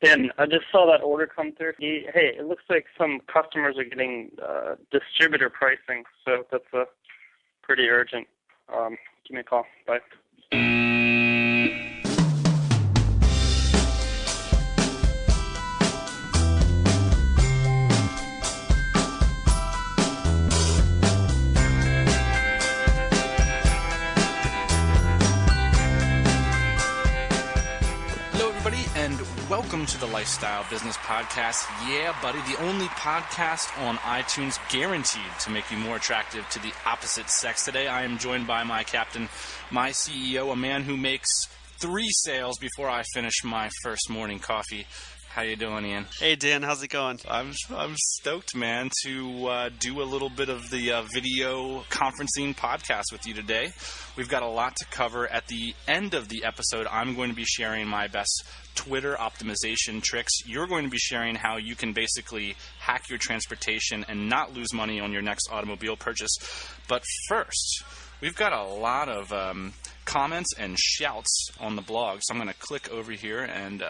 Dan, I just saw that order come through. Hey, it looks like some customers are getting distributor pricing, so that's pretty urgent. Give me a call. Bye. Welcome to the Lifestyle Business Podcast. Yeah, buddy, the only podcast on iTunes guaranteed to make you more attractive to the opposite sex. Today, I am joined by my captain, my CEO, a man who makes 3 sales before I finish my first morning coffee. How you doing, Ian? Hey, Dan. How's it going? I'm stoked, man, to do a little bit of the video conferencing podcast with you today. We've got a lot to cover. At the end of the episode, I'm going to be sharing my best Twitter optimization tricks. You're going to be sharing how you can basically hack your transportation and not lose money on your next automobile purchase. But first, we've got a lot of comments and shouts on the blog, so I'm going to click over here and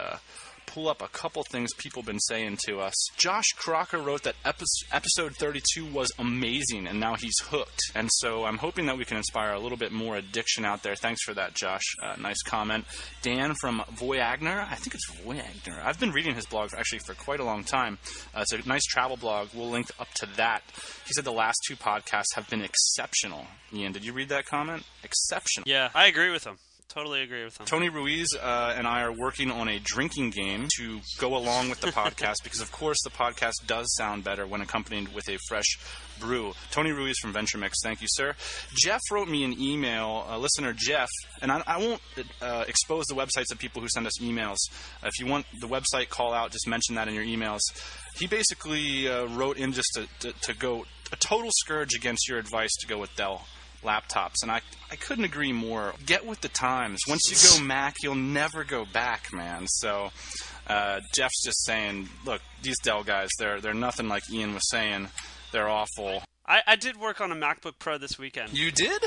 pull up a couple things people have been saying to us. Josh Crocker wrote that episode 32 was amazing, and now he's hooked. And so I'm hoping that we can inspire a little bit more addiction out there. Thanks for that, Josh. Nice comment. Dan from Voyagner. I think it's Voyagner. I've been reading his blog for quite a long time. It's a nice travel blog. We'll link up to that. He said the last 2 podcasts have been exceptional. Ian, did you read that comment? Exceptional. Yeah, I agree with him. Totally agree with him. Tony Ruiz and I are working on a drinking game to go along with the podcast because, of course, the podcast does sound better when accompanied with a fresh brew. Tony Ruiz from Venture Mix. Thank you, sir. Jeff wrote me an email, listener Jeff, and I won't expose the websites of people who send us emails. If you want the website call out, just mention that in your emails. He basically wrote in just to go a total scourge against your advice to go with Dell laptops, and I couldn't agree more. Get with the times. Once you go Mac, you'll never go back, man. So Jeff's just saying, look, these Dell guys, they're nothing like Ian was saying. They're awful. I did work on a MacBook Pro this weekend. You did?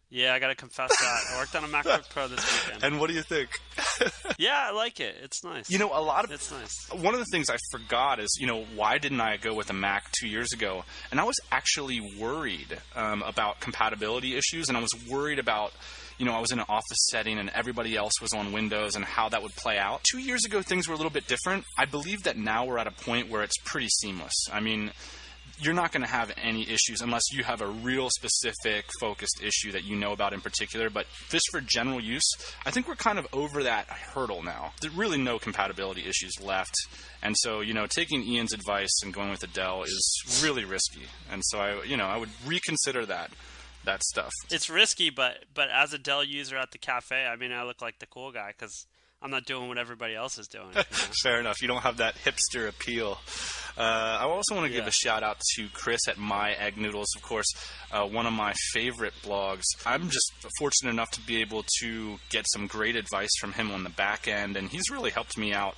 Yeah, I got to confess that. I worked on a MacBook Pro this weekend. And what do you think? Yeah, I like it. It's nice. You know, it's nice. One of the things I forgot is, why didn't I go with a Mac 2 years ago? And I was actually worried about compatibility issues, and I was worried about, I was in an office setting and everybody else was on Windows and how that would play out. 2 years ago, things were a little bit different. I believe that now we're at a point where it's pretty seamless. I mean, you're not going to have any issues unless you have a real specific focused issue that you know about in particular. But just for general use, I think we're kind of over that hurdle now. There's really no compatibility issues left. And so, taking Ian's advice and going with a Dell is really risky. And so I would reconsider that stuff. It's risky, but as a Dell user at the cafe, I mean, I look like the cool guy because I'm not doing what everybody else is doing. Fair enough. You don't have that hipster appeal. I also want to give a shout out to Chris at My Egg Noodles, of course, one of my favorite blogs. I'm just fortunate enough to be able to get some great advice from him on the back end, and he's really helped me out.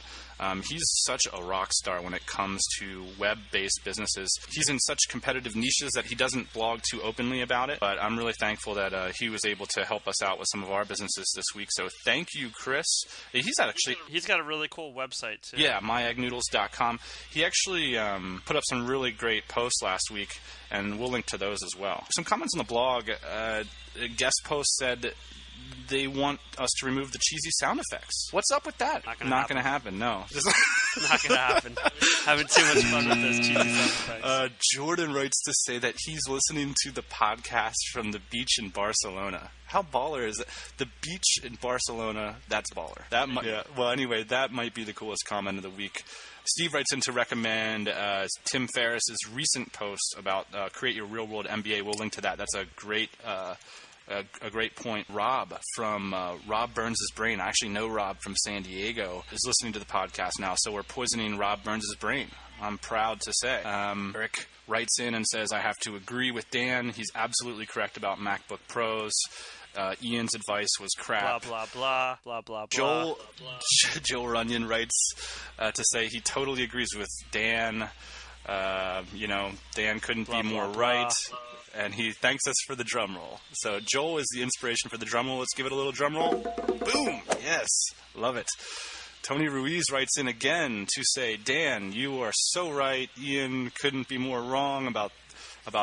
He's such a rock star when it comes to web-based businesses. He's in such competitive niches that he doesn't blog too openly about it, but I'm really thankful that he was able to help us out with some of our businesses this week. So thank you, Chris. He's got a really cool website, too. Yeah, myeggnoodles.com. He actually put up some really great posts last week, and we'll link to those as well. Some comments on the blog. A guest post said they want us to remove the cheesy sound effects. What's up with that? Not going to happen, no. Not going to happen. Having too much fun with those cheesy sound effects. Jordan writes to say that he's listening to the podcast from the beach in Barcelona. How baller is it? The beach in Barcelona, that's baller. Well, anyway, that might be the coolest comment of the week. Steve writes in to recommend Tim Ferriss's recent post about create your real-world MBA. We'll link to that. That's a great point. Rob from Rob Burns' Brain. I actually know Rob from San Diego is listening to the podcast now, so we're poisoning Rob Burns' brain. I'm proud to say. Eric writes in and says, I have to agree with Dan. He's absolutely correct about MacBook Pros. Ian's advice was crap. Blah, blah, blah, blah, blah, Joel blah. Runyon writes to say he totally agrees with Dan. Dan couldn't be more right. And he thanks us for the drum roll. So Joel is the inspiration for the drum roll. Let's give it a little drum roll. Boom! Yes. Love it. Tony Ruiz writes in again to say, Dan, you are so right. Ian couldn't be more wrong about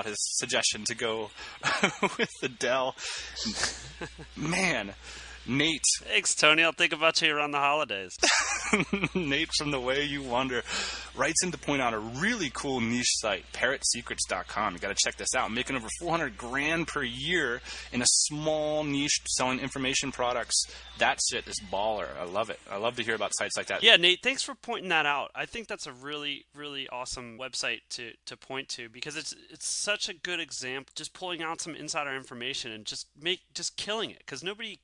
his suggestion to go with the Dell. Man, Nate. Thanks, Tony. I'll think about you around the holidays. Nate from The Way You Wander writes in to point out a really cool niche site, parrotsecrets.com. You got to check this out. Making over $400,000 per year in a small niche selling information products. That shit is baller. I love it. I love to hear about sites like that. Yeah, Nate, thanks for pointing that out. I think that's a really, really awesome website to point to, because it's such a good example, just pulling out some insider information and just killing it, because nobody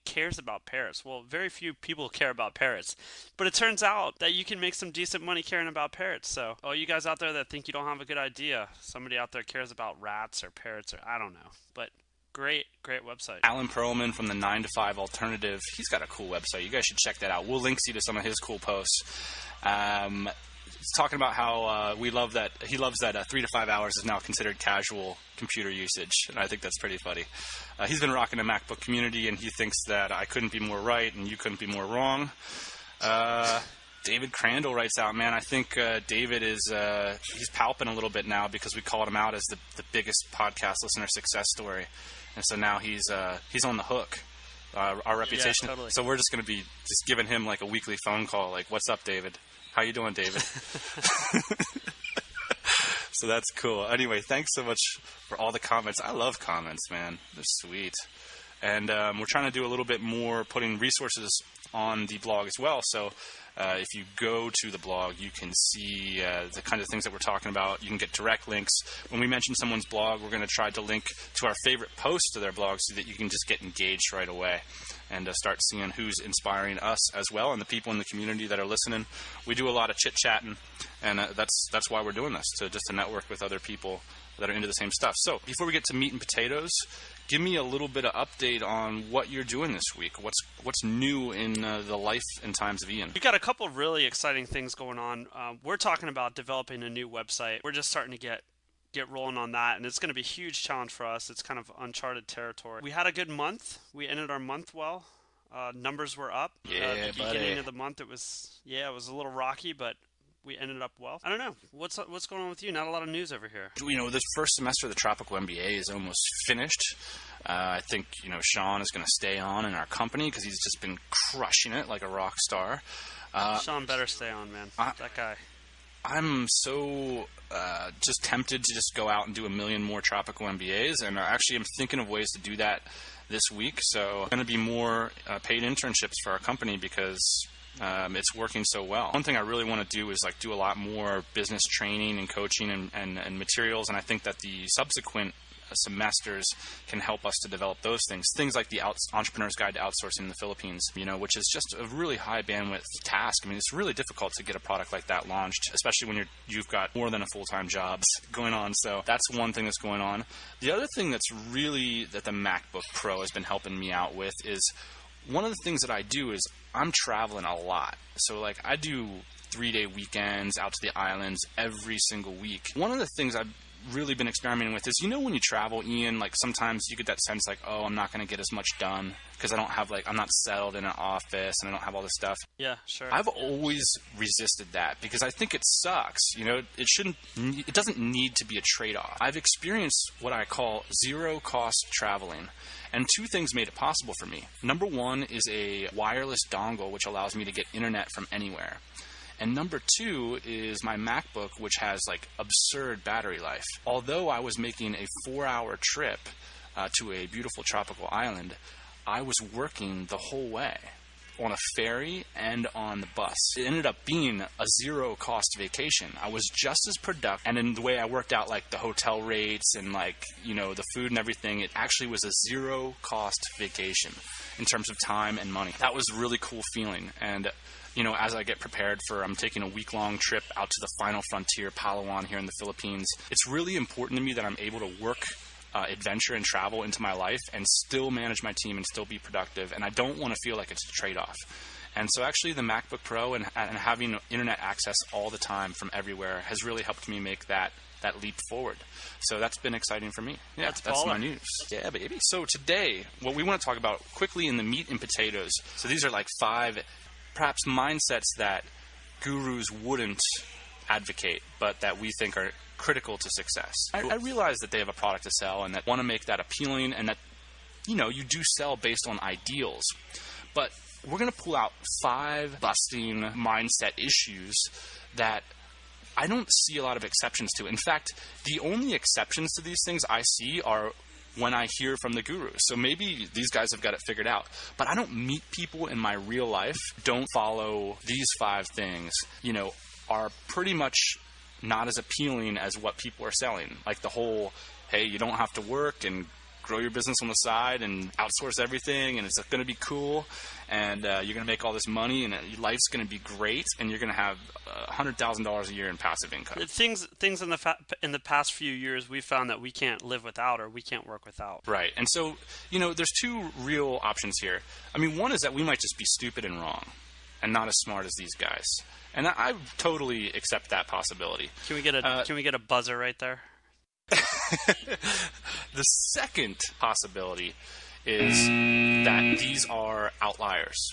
cares about parrots. Well, very few people care about parrots, but it turns out that you can make some decent money caring about parrots. So, all you guys out there that think you don't have a good idea, somebody out there cares about rats or parrots, or I don't know, but great website. Alan Perlman from the 9 to 5 Alternative. He's got a cool website. You guys should check that out. We'll link you to some of his cool posts. He's talking about how he loves that 3 to 5 hours is now considered casual computer usage, and I think that's pretty funny. He's been rocking the MacBook community, and he thinks that I couldn't be more right and you couldn't be more wrong. David Crandall writes out, man, I think David is he's palping a little bit now because we called him out as the biggest podcast listener success story. And so now he's on the hook, our reputation. Yeah, totally. So we're just going to be just giving him like a weekly phone call, like, what's up, David? How you doing, David? So that's cool. Anyway, thanks so much for all the comments. I love comments, man. They're sweet. And we're trying to do a little bit more putting resources on the blog as well. So if you go to the blog, you can see the kind of things that we're talking about. You can get direct links. When we mention someone's blog, we're going to try to link to our favorite posts to their blog so that you can just get engaged right away and start seeing who's inspiring us as well and the people in the community that are listening. We do a lot of chit-chatting, and that's why we're doing this, to network with other people that are into the same stuff. So before we get to meat and potatoes, give me a little bit of update on what you're doing this week. What's new in the life and times of Ian? We've got a couple really exciting things going on. We're talking about developing a new website. We're just starting to get rolling on that, and it's going to be a huge challenge for us. It's kind of uncharted territory. We had a good month. We ended our month well. Numbers were up. Yeah, the beginning of the month, it was a little rocky, but we ended up well. I don't know. What's going on with you? Not a lot of news over here. This first semester of the Tropical MBA is almost finished. I think, Sean is going to stay on in our company because he's just been crushing it like a rock star. Sean better stay on, man. That guy. I'm so just tempted to just go out and do a million more Tropical MBAs, and actually I'm thinking of ways to do that this week. So going to be more paid internships for our company because it's working so well. One thing I really want to do is do a lot more business training and coaching and materials, and I think that the subsequent semesters can help us to develop those things like the Entrepreneur's Guide to Outsourcing in the Philippines, which is just a really high bandwidth task. I mean, it's really difficult to get a product like that launched, especially when you've got more than a full-time job going on. So that's one thing that's going on. The other thing that the MacBook Pro has been helping me out with is one of the things that I do is I'm traveling a lot. So I do 3-day weekends out to the islands every single week. One of the things I've really been experimenting with is, when you travel, Ian, sometimes you get that sense oh, I'm not going to get as much done because I don't have I'm not settled in an office and I don't have all this stuff. Yeah, sure. I've always resisted that because I think it sucks. It doesn't need to be a trade-off. I've experienced what I call zero-cost traveling, and two things made it possible for me. Number one is a wireless dongle, which allows me to get internet from anywhere. And number two is my MacBook, which has absurd battery life. Although I was making a 4-hour trip to a beautiful tropical island, I was working the whole way on a ferry and on the bus. It ended up being a zero-cost vacation. I was just as productive, and in the way I worked out the hotel rates and the food and everything, it actually was a zero-cost vacation in terms of time and money. That was a really cool feeling, and as I get prepared I'm taking a week-long trip out to the final frontier, Palawan, here in the Philippines. It's really important to me that I'm able to work adventure and travel into my life and still manage my team and still be productive. And I don't want to feel like it's a trade-off. And so actually the MacBook Pro and having internet access all the time from everywhere has really helped me make that leap forward. So that's been exciting for me. Yeah, that's my news. Yeah, baby. So today, what we want to talk about quickly in the meat and potatoes. So these are 5 perhaps mindsets that gurus wouldn't advocate, but that we think are critical to success. I realize that they have a product to sell and that want to make that appealing, and that, you know, you do sell based on ideals. But we're going to pull out 5 busting mindset issues that I don't see a lot of exceptions to. In fact, the only exceptions to these things I see are when I hear from the gurus. So maybe these guys have got it figured out. But I don't meet people in my real life don't follow these 5 things, you know, are pretty much not as appealing as what people are selling. Like the whole, hey, you don't have to work and grow your business on the side and outsource everything, and it's going to be cool, and you're going to make all this money, and life's going to be great, and you're going to have $100,000 a year in passive income. Things in the past few years, we've found that we can't live without, or we can't work without. Right. And so, you know, there's 2 real options here. I mean, one is that we might just be stupid and wrong and not as smart as these guys. And I totally accept that possibility. Can we get a buzzer right there? The second possibility is that these are outliers,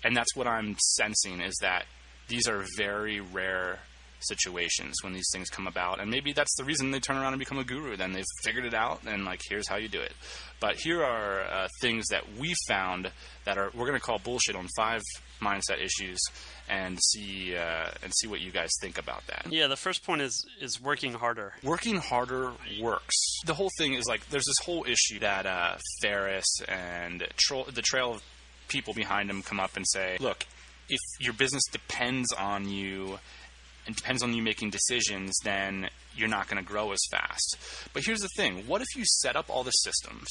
and that's what I'm sensing, is that these are very rare situations when these things come about, and maybe that's the reason they turn around and become a guru. Then they've figured it out, and like, here's how you do it. But here are things that we found that we're going to call bullshit on 5 mindset issues, and see what you guys think about that. Yeah, the first point is working harder. Working harder works. The whole thing is like, there's this whole issue that Ferris and the trail of people behind him come up and say, look, if your business depends on you and depends on you making decisions, then you're not going to grow as fast. But here's the thing. What if you set up all the systems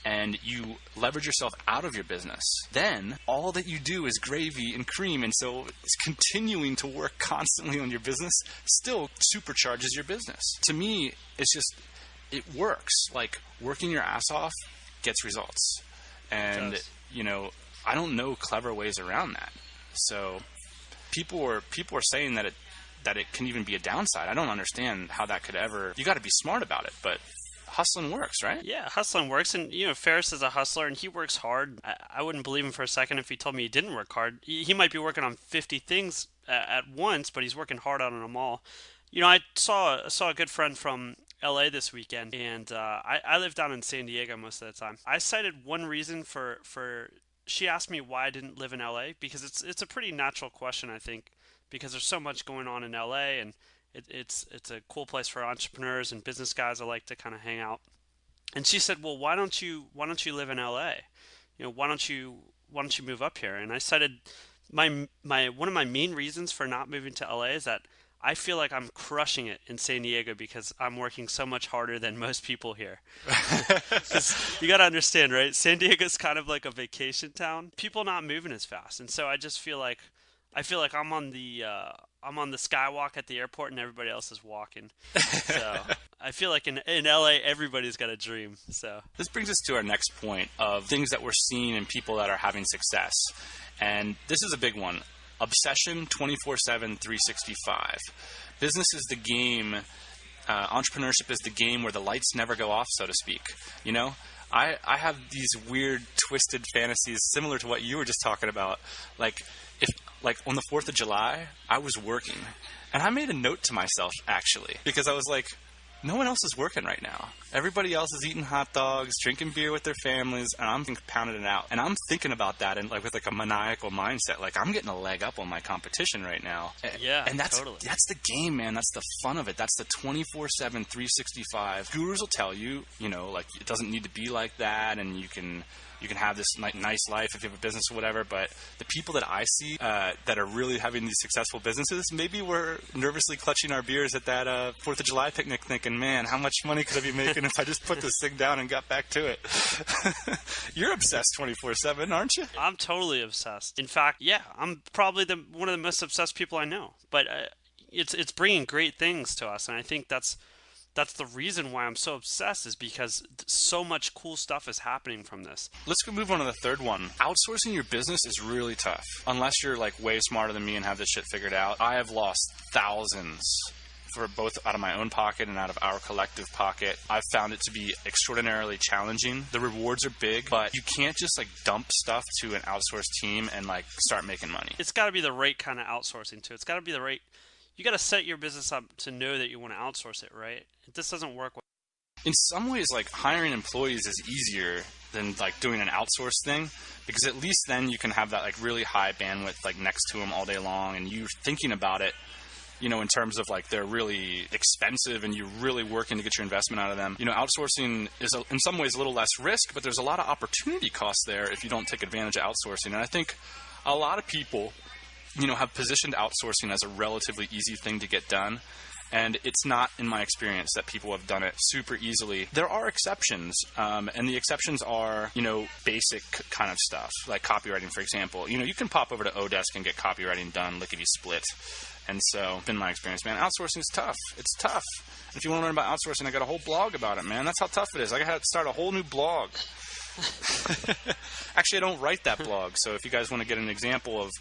and you leverage yourself out of your business? Then all that you do is gravy and cream, and so it's continuing to work constantly on your business still supercharges your business. To me, it's just, it works. Like, working your ass off gets results. And, you know, I don't know clever ways around that. So people are saying that it can even be a downside. I don't understand how that could ever. You got to be smart about it, but hustling works, right? Yeah, hustling works. And, you know, Ferris is a hustler, and he works hard. I wouldn't believe him for a second if he told me he didn't work hard. He might be working on 50 things at once, but he's working hard on them all. You know, I saw a good friend from LA this weekend, and I live down in San Diego most of the time. I cited one reason for she asked me why I didn't live in LA, because it's a pretty natural question, I think, because there's so much going on in LA, and it's a cool place for entrepreneurs and business guys that like to kind of hang out. And she said, well, why don't you live in LA? You know, why don't you move up here? And I cited my one of my main reasons for not moving to LA is that I feel like I'm crushing it in San Diego because I'm working so much harder than most people here. Because you got to understand, right? San Diego's kind of like a vacation town. People not moving as fast, and so I just feel like I'm on the skywalk at the airport and everybody else is walking. So I feel like in LA everybody's got a dream. So this brings us to our next point of things that we're seeing in people that are having success, and this is a big one. Obsession 24/7, 365. Business is the game. Entrepreneurship is the game where the lights never go off, so to speak. You know, I have these weird, twisted fantasies similar to what you were just talking about. Like on the 4th of July, I was working, and I made a note to myself actually, because I was like, no one else is working right now. Everybody else is eating hot dogs, drinking beer with their families, and I'm pounding it out. And I'm thinking about that and with like a maniacal mindset. Like, I'm getting a leg up on my competition right now. Yeah, and that's totally. That's the game, man. That's the fun of it. That's the 24/7, 365. Gurus will tell you, you know, like, it doesn't need to be like that, and you can have this nice life if you have a business or whatever. But the people that I see that are really having these successful businesses, maybe we're nervously clutching our beers at that 4th of July picnic thinking, man, how much money could I be making if I just put this thing down and got back to it? You're obsessed 24/7, aren't you? I'm totally obsessed. In fact, yeah, I'm probably one of the most obsessed people I know. But it's bringing great things to us, and I think that's the reason why I'm so obsessed, is because so much cool stuff is happening from this. Let's go move on to the third one. Outsourcing your business is really tough. Unless you're like way smarter than me and have this shit figured out. I have lost thousands for both out of my own pocket and out of our collective pocket, I've found it to be extraordinarily challenging. The rewards are big, but you can't just like dump stuff to an outsourced team and like start making money. It's got to be the right kind of outsourcing too. It's got to be the right. You got to set your business up to know that you want to outsource it, right? This doesn't work. In some ways, like hiring employees is easier than like doing an outsourced thing, because at least then you can have that like really high bandwidth like next to them all day long, and you're thinking about it, you know, in terms of like they're really expensive and you're really working to get your investment out of them. You know, outsourcing is in some ways a little less risk, but there's a lot of opportunity costs there if you don't take advantage of outsourcing. And I think a lot of people, you know, have positioned outsourcing as a relatively easy thing to get done. And it's not, in my experience, that people have done it super easily. There are exceptions, and the exceptions are, you know, basic kind of stuff, like copywriting, for example. You know, you can pop over to Odesk and get copywriting done lickety-split. And so, in my experience, man, outsourcing is tough. It's tough. And if you want to learn about outsourcing, I got a whole blog about it, man. That's how tough it is. I had to start a whole new blog. Actually, I don't write that blog. So if you guys want to get an example of,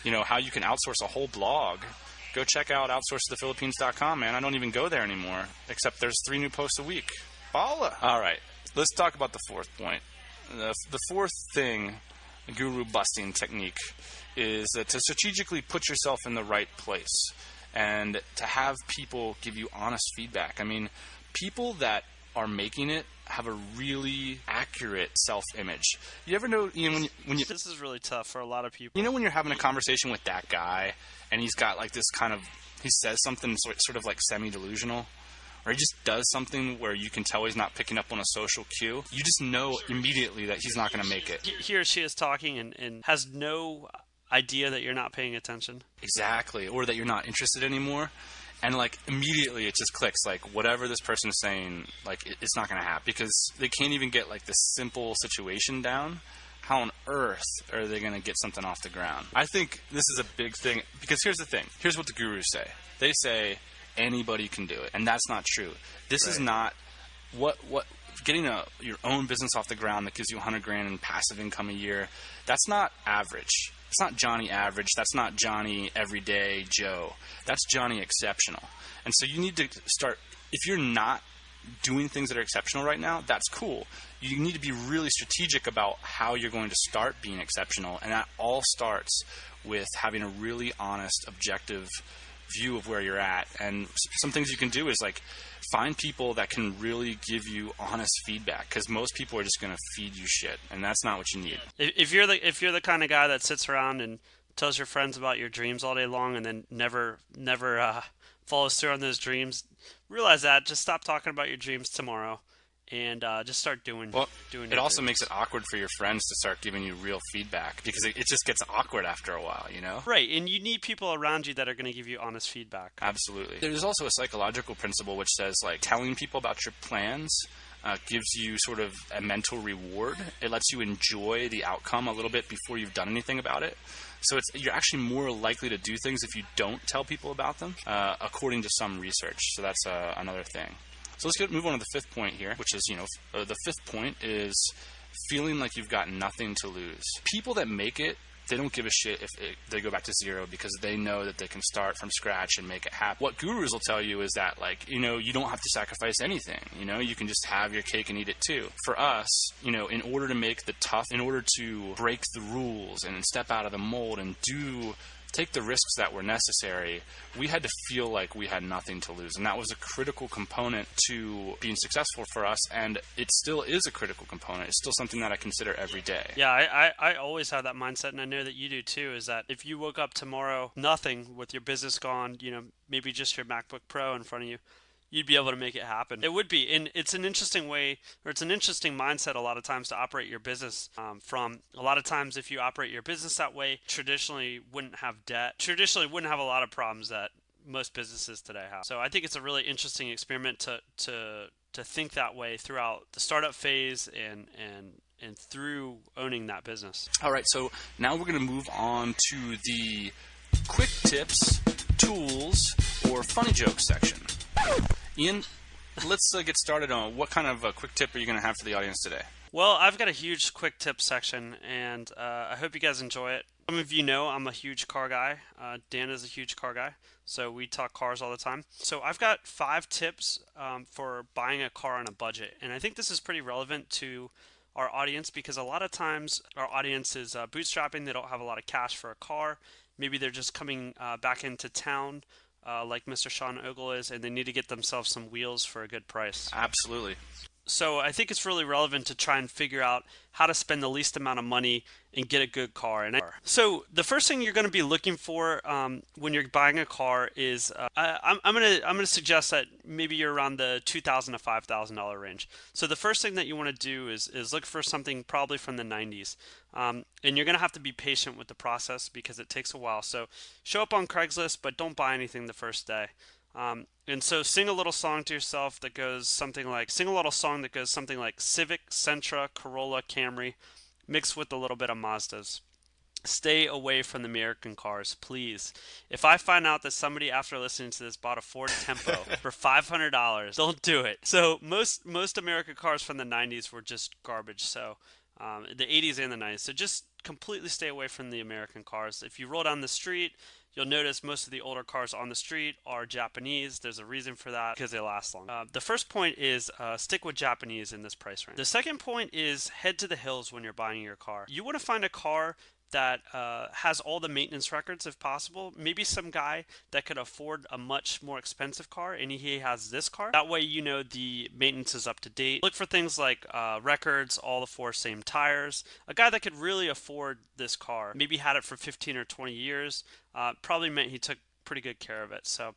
you know, how you can outsource a whole blog, go check out outsourcetothephilippines.com, man. I don't even go there anymore, except there's 3 new posts a week. Balla. All right, let's talk about the fourth point. The fourth thing, the guru busting technique, is that to strategically put yourself in the right place and to have people give you honest feedback. I mean, people that are making it have a really accurate self-image. You ever know, you know, when you This is really tough for a lot of people. You know when you're having a conversation with that guy and he's got like this kind of, he says something sort of like semi-delusional, or he just does something where you can tell he's not picking up on a social cue. You just know immediately that he's not going to make it. He or she is talking and has no idea that you're not paying attention. Exactly. Or that you're not interested anymore. And like immediately it just clicks, like whatever this person is saying, like it's not going to happen, because they can't even get like this simple situation down. How on earth are they going to get something off the ground? I think this is a big thing, because here's the thing. Here's what the gurus say. They say anybody can do it, and that's not true. This is not what getting your own business off the ground that gives you $100,000 in passive income a year. That's not average. It's not Johnny average. That's not Johnny everyday Joe. That's Johnny exceptional. And so you need to start, if you're not doing things that are exceptional right now, that's cool. You need to be really strategic about how you're going to start being exceptional. And that all starts with having a really honest, objective view of where you're at. And some things you can do is like find people that can really give you honest feedback, because most people are just going to feed you shit, and that's not what you need. If you're the kind of guy that sits around and tells your friends about your dreams all day long and then never follows through on those dreams, realize that. Just stop talking about your dreams tomorrow and just start doing. Well, doing it also makes it awkward for your friends to start giving you real feedback, because it just gets awkward after a while, you know? Right, and you need people around you that are going to give you honest feedback. Absolutely. There's also a psychological principle which says, like, telling people about your plans gives you sort of a mental reward. It lets you enjoy the outcome a little bit before you've done anything about it. So you're actually more likely to do things if you don't tell people about them, according to some research. So that's another thing. So let's move on to the fifth point here, which is, the fifth point is feeling like you've got nothing to lose. People that make it, they don't give a shit if they go back to zero, because they know that they can start from scratch and make it happen. What gurus will tell you is that, like, you don't have to sacrifice anything. You can just have your cake and eat it too. For us, in order to break the rules and step out of the mold and take the risks that were necessary, we had to feel like we had nothing to lose. And that was a critical component to being successful for us, and it still is a critical component. It's still something that I consider every day. Yeah, I always have that mindset, and I know that you do too, is that if you woke up tomorrow nothing, with your business gone, maybe just your MacBook Pro in front of you, you'd be able to make it happen. It would be. And it's an interesting way, or it's an interesting mindset a lot of times to operate your business from. A lot of times if you operate your business that way, traditionally wouldn't have debt, traditionally wouldn't have a lot of problems that most businesses today have. So I think it's a really interesting experiment to think that way throughout the startup phase and through owning that business. All right, so now we're going to move on to the quick tips, tools, or funny jokes section. Ian, let's get started on what kind of a quick tip are you going to have for the audience today? Well, I've got a huge quick tip section, and I hope you guys enjoy it. Some of you know I'm a huge car guy. Dan is a huge car guy, so we talk cars all the time. So I've got 5 tips for buying a car on a budget, and I think this is pretty relevant to our audience because a lot of times our audience is bootstrapping. They don't have a lot of cash for a car. Maybe they're just coming back into town, like Mr. Sean Ogle is, and they need to get themselves some wheels for a good price. Absolutely. So I think it's really relevant to try and figure out how to spend the least amount of money and get a good car. And so the first thing you're going to be looking for when you're buying a car is I'm gonna suggest that maybe you're around the $2,000 to $5,000 range. So the first thing that you want to do is look for something probably from the 90s, and you're going to have to be patient with the process because it takes a while. So show up on Craigslist, but don't buy anything the first day. And so sing a little song to yourself that goes something like, Civic, Sentra, Corolla, Camry, mixed with a little bit of Mazdas. Stay away from the American cars, please. If I find out that somebody after listening to this bought a Ford Tempo for $500, don't do it. So most American cars from the 90s were just garbage. So the 80s and the 90s. So just completely stay away from the American cars. If you roll down the street, you'll notice most of the older cars on the street are Japanese. There's a reason for that because they last long. The first point is stick with Japanese in this price range. The second point is head to the hills when you're buying your car. You want to find a car that has all the maintenance records if possible. Maybe some guy that could afford a much more expensive car and he has this car. That way you know the maintenance is up to date. Look for things like records, all the 4 same tires. A guy that could really afford this car, maybe had it for 15 or 20 years, probably meant he took pretty good care of it. So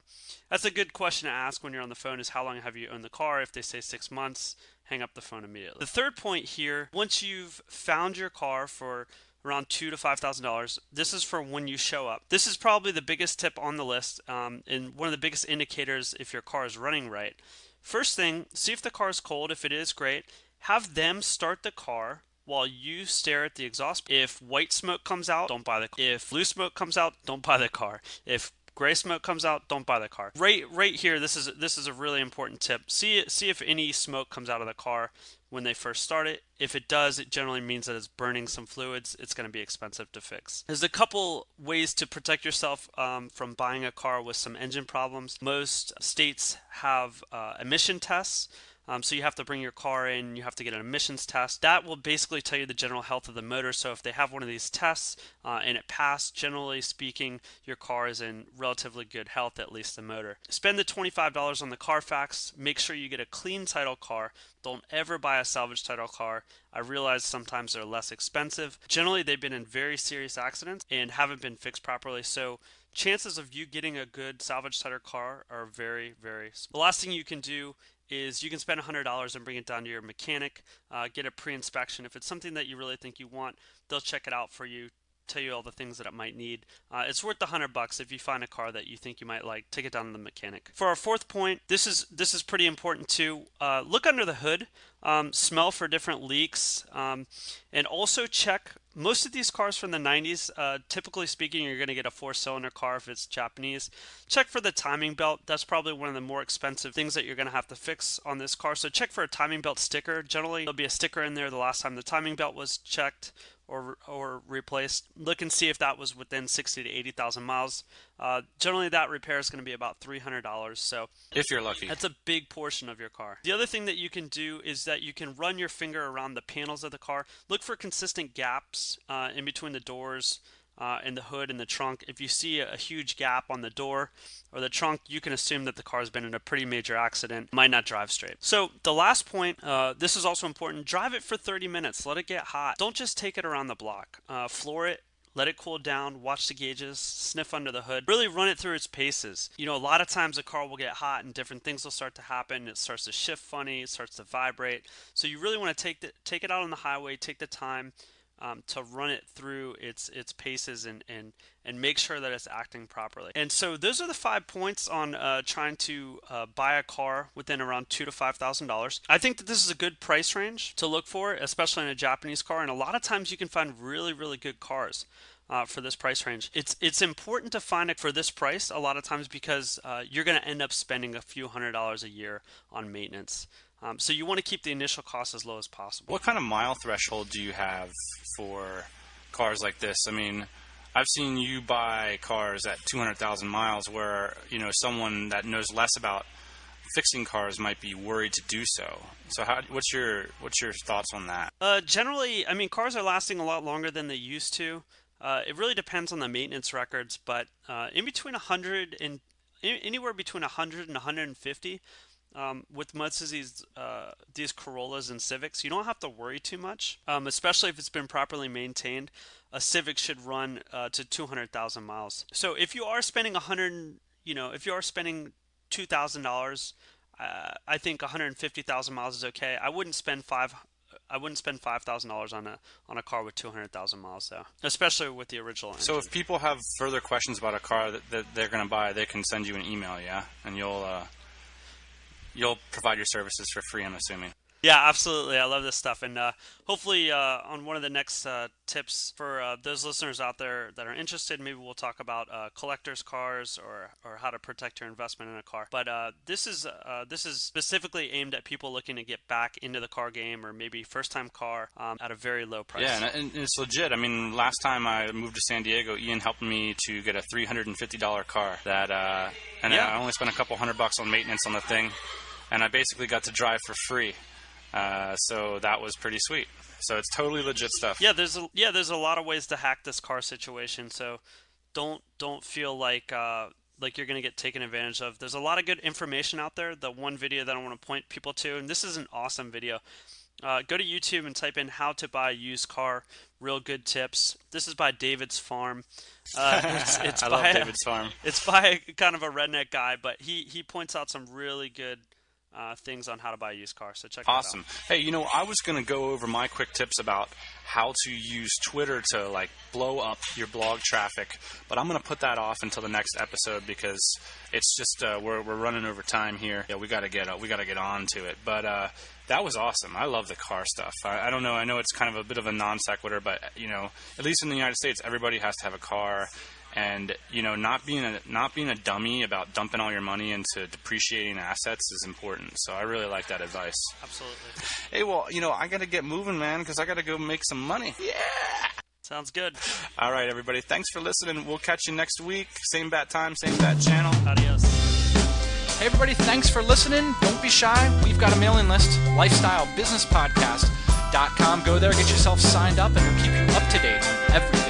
that's a good question to ask when you're on the phone is how long have you owned the car? If they say 6 months, hang up the phone immediately. The third point here, once you've found your car for around $2,000 to $5,000. This is for when you show up. This is probably the biggest tip on the list and one of the biggest indicators if your car is running right. First thing, see if the car is cold. If it is, great. Have them start the car while you stare at the exhaust. If white smoke comes out, don't buy the car. If blue smoke comes out, don't buy the car. If gray smoke comes out, don't buy the car. Right here, this is a really important tip. See if any smoke comes out of the car when they first start it. If it does, it generally means that it's burning some fluids. It's going to be expensive to fix. There's a couple ways to protect yourself from buying a car with some engine problems. Most states have emission tests. So you have to bring your car in, you have to get an emissions test. That will basically tell you the general health of the motor. So if they have one of these tests and it passed, generally speaking, your car is in relatively good health, at least the motor. Spend the $25 on the Carfax. Make sure you get a clean title car. Don't ever buy a salvage title car. I realize sometimes they're less expensive. Generally, they've been in very serious accidents and haven't been fixed properly. So chances of you getting a good salvage title car are very, very small. The last thing you can do is you can spend $100 and bring it down to your mechanic, get a pre-inspection. If it's something that you really think you want, they'll check it out for you, tell you all the things that it might need. It's worth the $100 if you find a car that you think you might like. Take it down to the mechanic. For our fourth point, this is pretty important too. Look under the hood, smell for different leaks, and also check. Most of these cars from the 90s, typically speaking, you're going to get a 4-cylinder car if it's Japanese. Check for the timing belt. That's probably one of the more expensive things that you're going to have to fix on this car. So check for a timing belt sticker. Generally, there'll be a sticker in there the last time the timing belt was checked or replaced. Look and see if that was within 60 to 80,000 miles. Generally, that repair is going to be about $300. So if you're lucky, that's a big portion of your car. The other thing that you can do is that you can run your finger around the panels of the car. Look for consistent gaps in between the doors and the hood and the trunk. If you see a huge gap on the door or the trunk, you can assume that the car has been in a pretty major accident. Might not drive straight. So the last point, this is also important. Drive it for 30 minutes. Let it get hot. Don't just take it around the block. Floor it. Let it cool down, watch the gauges, sniff under the hood, really run it through its paces. You know, a lot of times a car will get hot and different things will start to happen. It starts to shift funny, it starts to vibrate. So you really want to take it out on the highway, take the time to run it through its paces and make sure that it's acting properly. And so those are the 5 points on trying to buy a car within around $2,000 to $5,000. I think that this is a good price range to look for, especially in a Japanese car. And a lot of times you can find really, really good cars for this price range. It's important to find it for this price a lot of times because you're going to end up spending a few $100s a year on maintenance. So you want to keep the initial cost as low as possible. What kind of mile threshold do you have for cars like this? I mean, I've seen you buy cars at 200,000 miles where, someone that knows less about fixing cars might be worried to do so. So what's your thoughts on that? Generally, I mean, cars are lasting a lot longer than they used to. It really depends on the maintenance records, but in between 100 and anywhere between 100 and 150, with most of these Corollas and Civics, you don't have to worry too much, especially if it's been properly maintained. A Civic should run to 200,000 miles. So if you are spending if you are spending $2,000, I think 150,000 miles is okay. I wouldn't spend $5,000 on a car with 200,000 miles, though, especially with the original engine. So if people have further questions about a car that they're going to buy, they can send you an email, yeah, and you'll provide your services for free, I'm assuming. Yeah, absolutely. I love this stuff. And hopefully on one of the next tips for those listeners out there that are interested, maybe we'll talk about collector's cars or how to protect your investment in a car. But this is specifically aimed at people looking to get back into the car game, or maybe first-time car at a very low price. Yeah, and it's legit. I mean, last time I moved to San Diego, Ian helped me to get a $350 car I only spent a couple $100 on maintenance on the thing, and I basically got to drive for free. So that was pretty sweet. So it's totally legit stuff. Yeah, there's a lot of ways to hack this car situation. So don't feel like you're going to get taken advantage of. There's a lot of good information out there. The one video that I want to point people to, and this is an awesome video. Go to YouTube and type in "how to buy a used car." Real good tips. This is by David's Farm. It's I love David's Farm. It's by kind of a redneck guy, but he points out some really good things on how to buy a used car. So check that out. Awesome. Hey, I was going to go over my quick tips about how to use Twitter to blow up your blog traffic, but I'm going to put that off until the next episode because it's just we're running over time here. Yeah, we got to get on to it. But that was awesome. I love the car stuff. I don't know. I know it's kind of a bit of a non sequitur, but at least in the United States, everybody has to have a car. And not being a dummy about dumping all your money into depreciating assets is important. So I really like that advice. Absolutely. Hey, well, I got to get moving, man, because I got to go make some money. Yeah. Sounds good. All right, everybody. Thanks for listening. We'll catch you next week. Same bat time, same bat channel. Adios. Hey, everybody. Thanks for listening. Don't be shy. We've got a mailing list. LifestyleBusinessPodcast.com. Go there, get yourself signed up, and we'll keep you up to date on everything